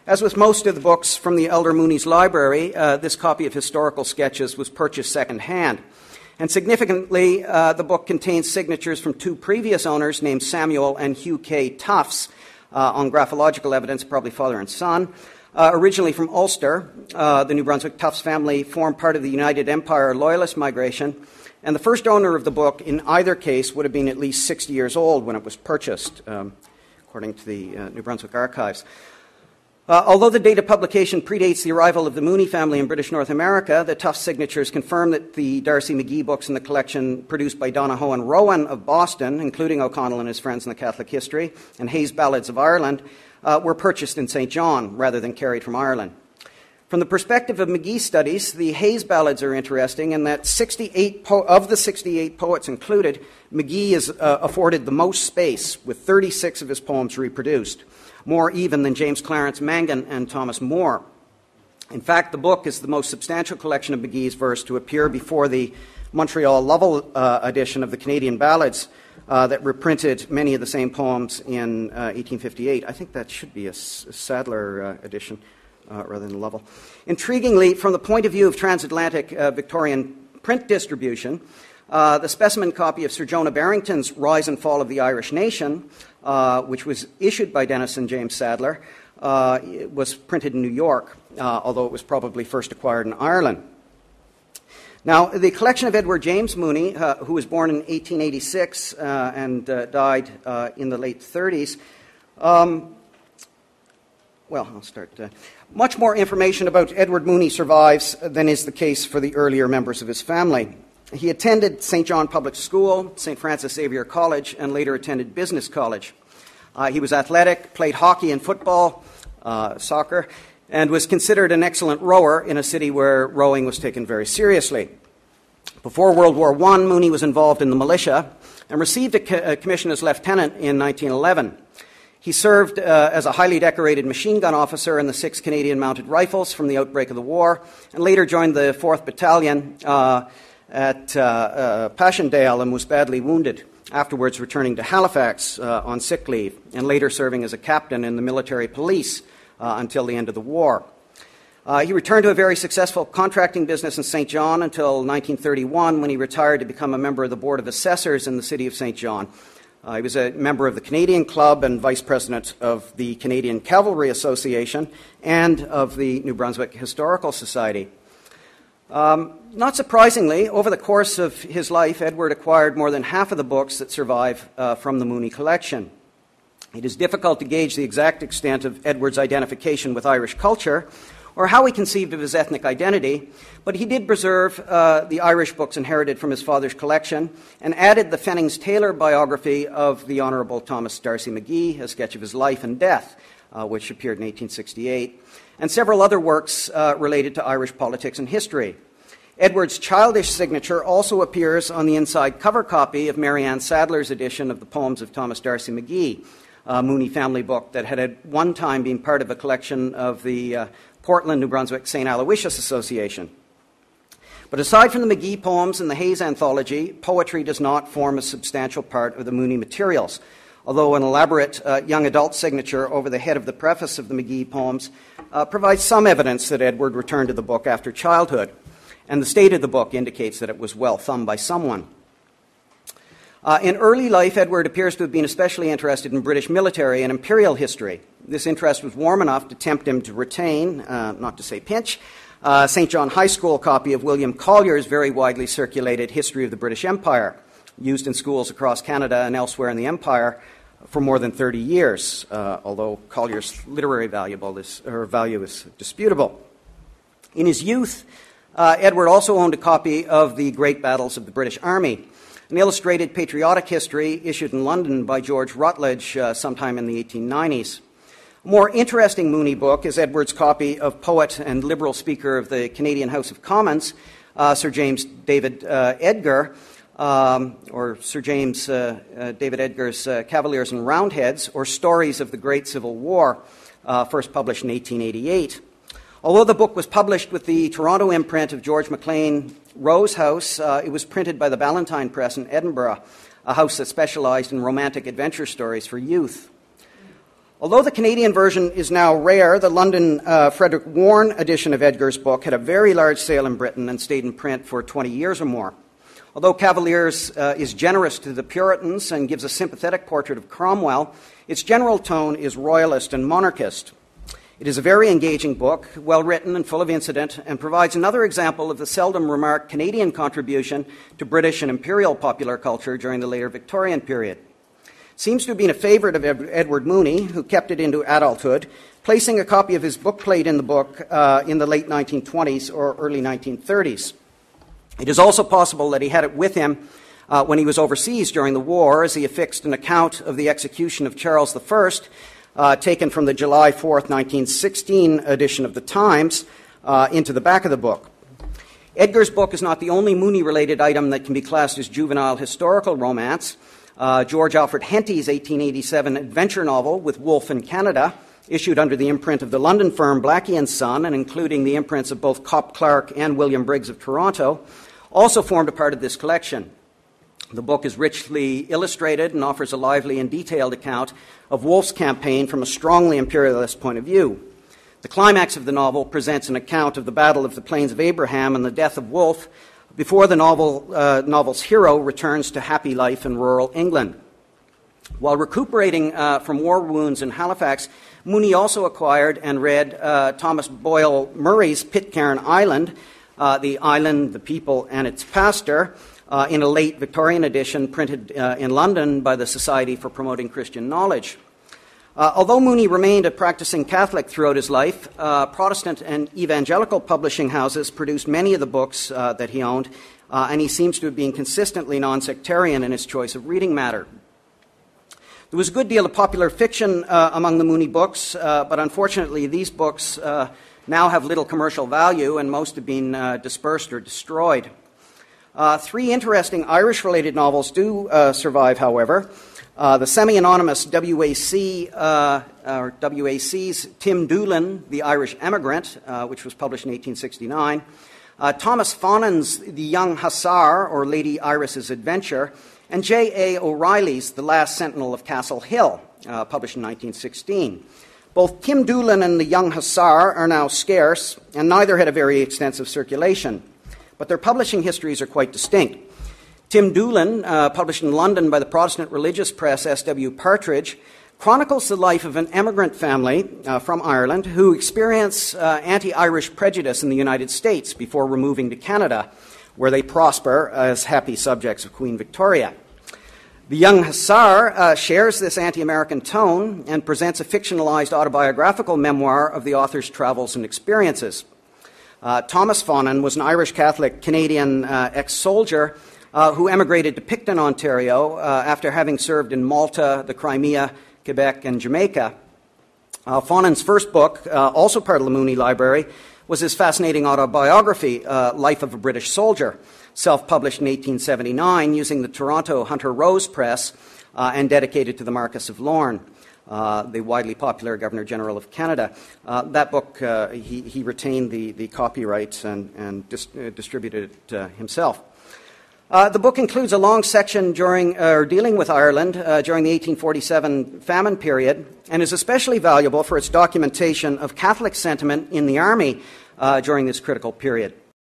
As with most of the books from the elder Mooney's library, this copy of historical sketches was purchased second-hand. And significantly, the book contains signatures from two previous owners named Samuel and Hugh K. Tufts on graphological evidence, probably father and son. Originally from Ulster, the New Brunswick Tufts family formed part of the United Empire Loyalist migration, and the first owner of the book in either case would have been at least 60 years old when it was purchased, according to the New Brunswick Archives. Although the date of publication predates the arrival of the Mooney family in British North America, the Tufts signatures confirm that the Darcy McGee books in the collection produced by Donohoe and Rowan of Boston, including O'Connell and his friends in the Catholic history, and Hayes Ballads of Ireland, were purchased in St. John rather than carried from Ireland. From the perspective of McGee studies, the Hayes Ballads are interesting in that of the 68 poets included, McGee is afforded the most space, with 36 of his poems reproduced, more even than James Clarence Mangan and Thomas Moore. In fact, the book is the most substantial collection of McGee's verse to appear before the Montreal Lovell edition of the Canadian Ballads that reprinted many of the same poems in 1858. I think that should be a Sadler edition rather than Lovell. Intriguingly, from the point of view of transatlantic Victorian print distribution, the specimen copy of Sir Jonah Barrington's Rise and Fall of the Irish Nation, which was issued by Dennis and James Sadler, was printed in New York, although it was probably first acquired in Ireland. Now, the collection of Edward James Mooney, who was born in 1886 and died in the late 30s, much more information about Edward Mooney survives than is the case for the earlier members of his family. He attended St. John Public School, St. Francis Xavier College, and later attended Business College. He was athletic, played hockey and football, soccer, and was considered an excellent rower in a city where rowing was taken very seriously. Before World War I, Mooney was involved in the militia and received a commission as lieutenant in 1911. He served as a highly decorated machine gun officer in the 6th Canadian Mounted Rifles from the outbreak of the war, and later joined the 4th Battalion at Passchendaele and was badly wounded, afterwards returning to Halifax on sick leave, and later serving as a captain in the military police until the end of the war. He returned to a very successful contracting business in St. John until 1931, when he retired to become a member of the Board of Assessors in the city of St. John. He was a member of the Canadian Club and vice president of the Canadian Cavalry Association and of the New Brunswick Historical Society. Not surprisingly, over the course of his life, Edward acquired more than half of the books that survive from the Mooney collection. It is difficult to gauge the exact extent of Edward's identification with Irish culture or how he conceived of his ethnic identity, but he did preserve the Irish books inherited from his father's collection and added the Fennings-Taylor biography of the Honourable Thomas Darcy McGee, a sketch of his life and death, which appeared in 1868, and several other works related to Irish politics and history. Edward's childish signature also appears on the inside cover copy of Mary Ann Sadler's edition of the Poems of Thomas Darcy McGee, a Mooney family book that had at one time been part of a collection of the Portland, New Brunswick St. Aloysius Association. But aside from the McGee poems and the Hayes anthology, poetry does not form a substantial part of the Mooney materials, although an elaborate young adult signature over the head of the preface of the McGee poems provides some evidence that Edward returned to the book after childhood, and the state of the book indicates that it was well thumbed by someone. In early life, Edward appears to have been especially interested in British military and imperial history. This interest was warm enough to tempt him to retain, not to say pinch, St. John High School copy of William Collier's very widely circulated History of the British Empire, used in schools across Canada and elsewhere in the Empire for more than 30 years, although Collier's literary value is disputable. In his youth, Edward also owned a copy of the Great Battles of the British Army, an illustrated patriotic history issued in London by George Rutledge sometime in the 1890s. A more interesting Mooney book is Edward's copy of poet and Liberal Speaker of the Canadian House of Commons, Sir James David Edgar, or Sir James David Edgar's Cavaliers and Roundheads, or Stories of the Great Civil War, first published in 1888. Although the book was published with the Toronto imprint of George Maclean Rose House, it was printed by the Ballantine Press in Edinburgh, a house that specialized in romantic adventure stories for youth. Although the Canadian version is now rare, the London Frederick Warne edition of Edgar's book had a very large sale in Britain and stayed in print for 20 years or more. Although Cavaliers is generous to the Puritans and gives a sympathetic portrait of Cromwell, its general tone is royalist and monarchist. It is a very engaging book, well written and full of incident, and provides another example of the seldom remarked Canadian contribution to British and imperial popular culture during the later Victorian period. Seems to have been a favorite of Edward Mooney, who kept it into adulthood, placing a copy of his bookplate in the book in the late 1920s or early 1930s. It is also possible that he had it with him when he was overseas during the war, as he affixed an account of the execution of Charles I, taken from the July 4th, 1916 edition of the Times, into the back of the book. Edgar's book is not the only Mooney-related item that can be classed as juvenile historical romance. George Alfred Henty's 1887 adventure novel, With Wolfe in Canada, issued under the imprint of the London firm Blackie & Son and including the imprints of both Cop Clark and William Briggs of Toronto, also formed a part of this collection. The book is richly illustrated and offers a lively and detailed account of Wolfe's campaign from a strongly imperialist point of view. The climax of the novel presents an account of the Battle of the Plains of Abraham and the death of Wolfe before the novel's hero returns to happy life in rural England. While recuperating from war wounds in Halifax, Mooney also acquired and read Thomas Boyle Murray's Pitcairn Island, The Island, the People, and Its Pastor, in a late Victorian edition printed in London by the Society for Promoting Christian Knowledge. Although Mooney remained a practicing Catholic throughout his life, Protestant and evangelical publishing houses produced many of the books that he owned, and he seems to have been consistently non-sectarian in his choice of reading matter. There was a good deal of popular fiction among the Mooney books, but unfortunately these books now have little commercial value, and most have been dispersed or destroyed. Three interesting Irish-related novels do survive, however. The semi-anonymous WAC's Tim Doolin, The Irish Emigrant, which was published in 1869, Thomas Fonen's The Young Hussar, or Lady Iris's Adventure, and J.A. O'Reilly's The Last Sentinel of Castle Hill, published in 1916. Both Tim Doolin and The Young Hussar are now scarce, and neither had a very extensive circulation, but their publishing histories are quite distinct. Tim Doolin, published in London by the Protestant religious press S.W. Partridge, chronicles the life of an emigrant family from Ireland who experience anti-Irish prejudice in the United States before removing to Canada, where they prosper as happy subjects of Queen Victoria. The Young Hussar shares this anti-American tone and presents a fictionalized autobiographical memoir of the author's travels and experiences. Thomas Fonen was an Irish Catholic Canadian ex-soldier who emigrated to Picton, Ontario, after having served in Malta, the Crimea, Quebec, and Jamaica. Fonen's first book, also part of the Mooney Library, was his fascinating autobiography, Life of a British Soldier, self-published in 1879 using the Toronto Hunter Rose Press and dedicated to the Marquess of Lorne, the widely popular Governor-General of Canada. That book, he retained the copyrights and distributed it himself. The book includes a long section dealing with Ireland during the 1847 famine period and is especially valuable for its documentation of Catholic sentiment in the army during this critical period.